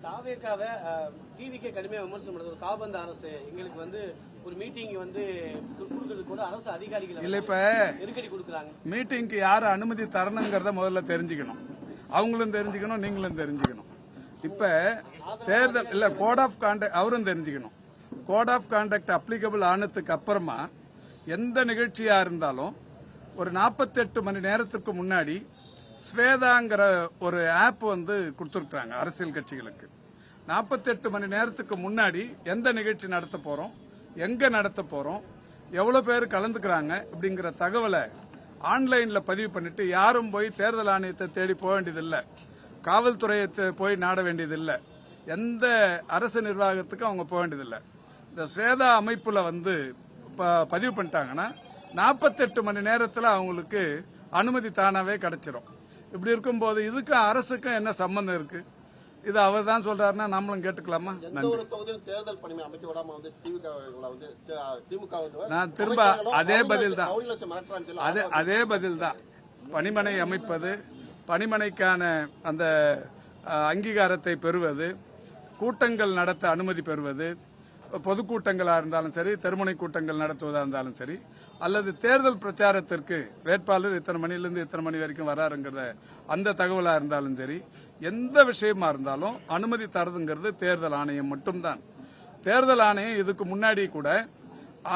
தாவேக்காவை டிவிக்கே கடுமையாக விமர்சனம் பண்ணுறது ஒரு காபந்த அரசு எங்களுக்கு வந்து ஒரு மீட்டிங் வந்து கொடுக்கறது கூட அரசு அதிகாரிகள் இல்ல இப்ப நெருக்கடி கொடுக்குறாங்க. மீட்டிங்க்கு யாரு அனுமதி தரணுங்கிறத முதல்ல தெரிஞ்சுக்கணும். அவங்களும் தெரிஞ்சுக்கணும், நீங்களும் தெரிஞ்சுக்கணும். இப்ப தேர்தல் இல்ல கோட் ஆஃப் கான்டக்ட் அவரும் தெரிஞ்சுக்கணும். கோட் ஆஃப் கான்டக்ட் அப்ளிகபிள் ஆனதுக்கு அப்புறமா எந்த நிகழ்ச்சியா இருந்தாலும் ஒரு 48 மணி நேரத்துக்கு முன்னாடி ஸ்வேதாங்கிற ஒரு ஆப் வந்து கொடுத்துருக்காங்க அரசியல் கட்சிகளுக்கு. 48 மணி நேரத்துக்கு முன்னாடி எந்த நிகழ்ச்சி நடத்த போறோம், எங்க நடத்த போறோம், எவ்வளவு பேர் கலந்துக்கிறாங்க அப்படிங்கிற தகவலை ஆன்லைன்ல பதிவு பண்ணிட்டு யாரும் போய் தேர்தல் ஆணையத்தை தேடி போக வேண்டியதில்லை, காவல்துறையை போய் நாட வேண்டியதில்லை, எந்த அரசு நிர்வாகத்துக்கும் அவங்க போக வேண்டியதில்லை. இந்த ஸ்வேதா அமைப்புல வந்து பதிவு பண்ணிட்டாங்கன்னா 48 மணி நேரத்தில் அவங்களுக்கு அனுமதி தானாவே கிடைச்சிரும். இப்படி இருக்கும்போது இதுக்கும் அரசுக்கும் என்ன சம்பந்தம் இருக்கு? இது அவர் தான் சொல்றாருன்னா நம்மளும் கேட்டுக்கலாமா? நான் திரும்ப அதே பதில் தான். பணிமனை அமைப்பது, பணிமனைக்கான அந்த அங்கீகாரத்தை பெறுவது, கூட்டங்கள் நடத்த அனுமதி பெறுவது, பொதுக்கூட்டங்களா இருந்தாலும் சரி, தெருமுனை கூட்டங்கள் நடத்துவதா இருந்தாலும் சரி, அல்லது தேர்தல் பிரச்சாரத்திற்கு வேட்பாளர் இத்தனை மணிலிருந்து இத்தனை மணி வரைக்கும் வராருங்கிற அந்த தகவலா இருந்தாலும் சரி, எந்த விஷயமா இருந்தாலும் அனுமதி தரதுங்கிறது தேர்தல் ஆணையம் மட்டும்தான். தேர்தல் ஆணையம் இதுக்கு முன்னாடி கூட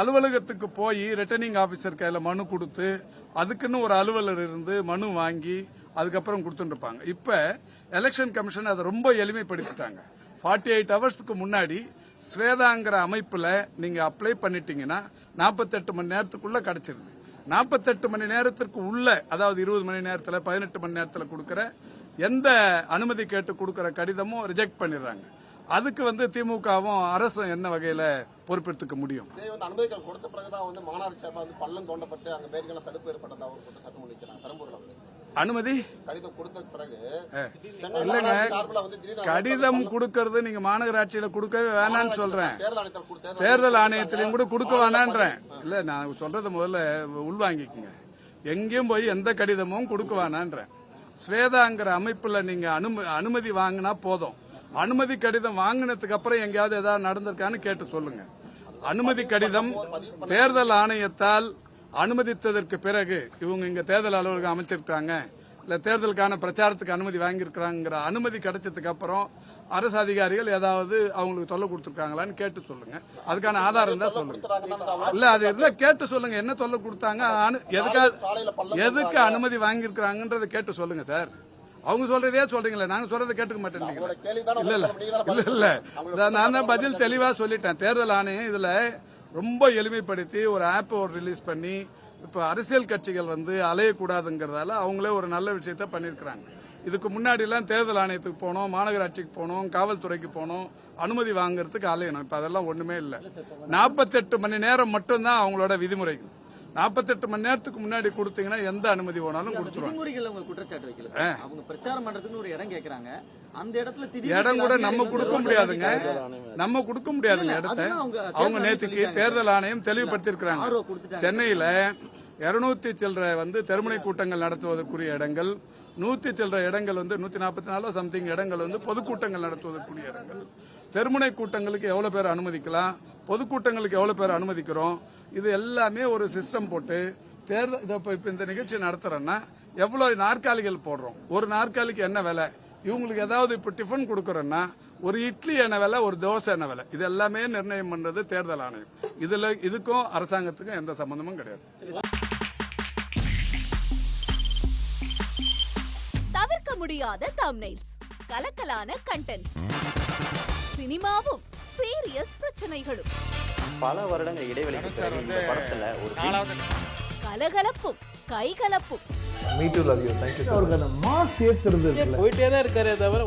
அலுவலகத்துக்கு போய் ரிட்டர்னிங் ஆபீசர் கையில மனு கொடுத்து அதுக்குன்னு ஒரு அலுவலர் இருந்து மனு வாங்கி அதுக்கப்புறம் கொடுத்துட்டு இருப்பாங்க. இப்ப எலெக்ஷன் கமிஷன் அதை ரொம்ப எளிமைப்படுத்திட்டாங்க. 48 ஹவர்ஸ்க்கு முன்னாடி ஸ்வேதாங்கிற அமைப்புல நீங்க அப்ளை பண்ணிட்டீங்கன்னா 48 மணி நேரத்துக்குள்ள கிடைச்சிருது. 48 மணி நேரத்திற்கு உள்ள, அதாவது 20 மணி நேரத்துல 18 மணி நேரத்துல கொடுக்கற எந்த அனுமதி கேட்டு கொடுக்கற கடிதமும் ரிஜெக்ட் பண்ணிடுறாங்க. அதுக்கு வந்து திமுகவும் அரசும் என்ன வகையில பொறுப்பெடுத்துக்க முடியும்? அனுமதிகள் கொடுத்த பிறகுதான் மாநகராட்சி பள்ளம் தோண்டப்பட்டு அங்க பேருக்கெல்லாம் தடுப்பு ஏற்பட்டதாக சட்டம் முடிக்கிறாங்க பெரம்பூர்ல அனுமதி கடிதம் கொடுத்த பிறகு இல்லங்க, கடிதம் கொடுக்கறது நீங்க மாநகராட்சியில கொடுக்கவே வேணான்னு சொல்றேன், தேர்தல் ஆணையத்திலையும் கூட கொடுக்க வேணான்றேன். இல்ல, நான் சொல்றத முதல்ல உள்வாங்கிக்குங்க. எங்கேயும் போய் எந்த கடிதமும் கொடுக்க வேணான்றேன். ஸ்வேதாங்கிற அமைப்புல நீங்க அனுமதி வாங்கினா போதும். அனுமதி கடிதம் வாங்கினதுக்கு அப்புறம் எங்கேயாவது ஏதாவது நடந்திருக்கான்னு கேட்டு சொல்லுங்க. அனுமதி கடிதம் தேர்தல் ஆணையத்தால் அனுமதித்ததற்கு பிறகு இவங்க இங்க தேர்தல் அலுவலகம் அமைச்சிருக்காங்க, இல்ல தேர்தலுக்கான பிரச்சாரத்துக்கு அனுமதி வாங்கியிருக்கிறாங்கிற அனுமதி கிடைச்சதுக்கு அப்புறம் அரசு அதிகாரிகள் ஏதாவது அவங்களுக்கு தொல்லை கொடுத்திருக்காங்களான்னு கேட்டு சொல்லுங்க. அதுக்கான ஆதாரம் தான் சொல்லுங்க. இல்ல, அது இல்ல, கேட்டு சொல்லுங்க. என்ன தொல்லை கொடுத்தாங்க, எதுக்கு அனுமதி வாங்கியிருக்கிறாங்கன்றத கேட்டு சொல்லுங்க சார். அவங்க சொல்றதே சொல்றீங்களா, நாங்க சொல்றதை கேட்டுக்க மாட்டேன். இல்ல, நான் தான் பதில் தெளிவா சொல்லிட்டேன். தேர்தல் ஆணையம் இதுல ரொம்ப எளிமைப்படுத்தி ஒரு ஆப் ரிலீஸ் பண்ணி இப்ப அரசியல் கட்சிகள் வந்து அலையக்கூடாதுங்கிறதால அவங்களே ஒரு நல்ல விஷயத்த பண்ணிருக்கிறாங்க. இதுக்கு முன்னாடி எல்லாம் தேர்தல் ஆணையத்துக்கு போனோம், மாநகராட்சிக்கு போனோம், காவல்துறைக்கு போனோம், அனுமதி வாங்குறதுக்கு அலையணும். இப்ப அதெல்லாம் ஒண்ணுமே இல்ல. 48 மணி நேரம் மட்டும்தான் அவங்களோட விதிமுறைகள். 48 மணி நேரத்துக்கு முன்னாடி கொடுத்தீங்கன்னா எந்த அனுமதி வேணாலும் கொடுத்துருவாங்க. அந்த இடம் கூட நம்ம கொடுக்க முடியாதுங்க, இடத்தை அவங்க நேற்றுக்கு தேர்தல் ஆணையம் தெளிவுபடுத்திருக்கிறாங்க. சென்னையில 200 சில்லற வந்து தெருமுனை கூட்டங்கள் நடத்துவதற்குரிய இடங்கள், 100 சில்லற இடங்கள் வந்து 144 சம்திங் இடங்கள் வந்து பொதுக்கூட்டங்கள் நடத்துவதற்குரிய இடங்கள். தெருமுனை கூட்டங்களுக்கு எவ்வளவு பேர் அனுமதிக்கலாம், பொதுக்கூட்டங்களுக்கு எவ்வளவு பேர் அனுமதிக்கிறோம், இது எல்லாமே ஒரு சிஸ்டம் போட்டு தேர்தல். இப்ப இந்த நிகழ்ச்சி நடத்துறோம்னா எவ்வளவு நாற்காலிகள் போடுறோம், ஒரு நாற்காலிக்கு என்ன விலை, இவங்களுக்கு ஏதாவது இப்ப டிஃபன் கொடுக்கறோம்னா ஒரு இட்லி என்ன விலை, ஒரு தோசை என்ன விலை, இது எல்லாமே நிர்ணயம் பண்றது தேர்தல் ஆணையம். இதுக்கும் அரசாங்கத்துக்கும் எந்த சம்பந்தமும் கிடையாது. தவிர்க்க முடியாத தம்ப்நெயில்ஸ், கலக்கலான கண்டென்ட்ஸ், சினிமாவும் சீரியஸ் பிரச்சனைகளும், பல வருடங்கள் இடைவெளிக்கு பிறகு இந்த படத்துல ஒரு கலகலப்பும் கைகலப்பும், Me too, love you. Thank you so much. Mass ஏத்துறது போயிட்டே தான் இருக்காரே தவிர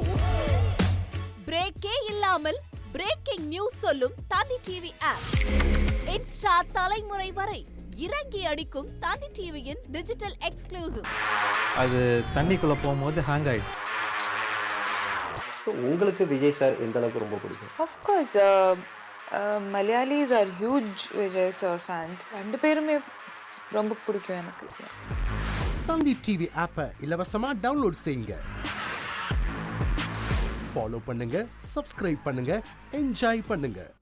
பிரேக்கே இல்லாமல் பிரேக்கிங் நியூஸ் சொல்லும் தந்தி டிவி ஆப். இன்ஸ்டா தலைமுறை வரை இறங்கி அடிக்கும் தந்தி டிவியின் டிஜிட்டல் எக்ஸ்க்ளூசிவ். அது தண்ணிக்குள்ள போகும்போது ஹேங் ஆயிடுச்சு. உங்களுக்கு விஜய் சார் எந்த அளவுக்கு ரொம்ப பிடிக்கும்? Of course, Malayalis are huge Vijay sir fans. ரெண்டு பேருமே ரொம்ப பிடிக்கும் எனக்கு. தந்தி டிவி ஆப்பை இலவசமா டவுன்லோட் செய்யுங்க. ஃபாலோ பண்ணுங்க, சப்ஸ்கிரைப் பண்ணுங்க, என்ஜாய் பண்ணுங்க.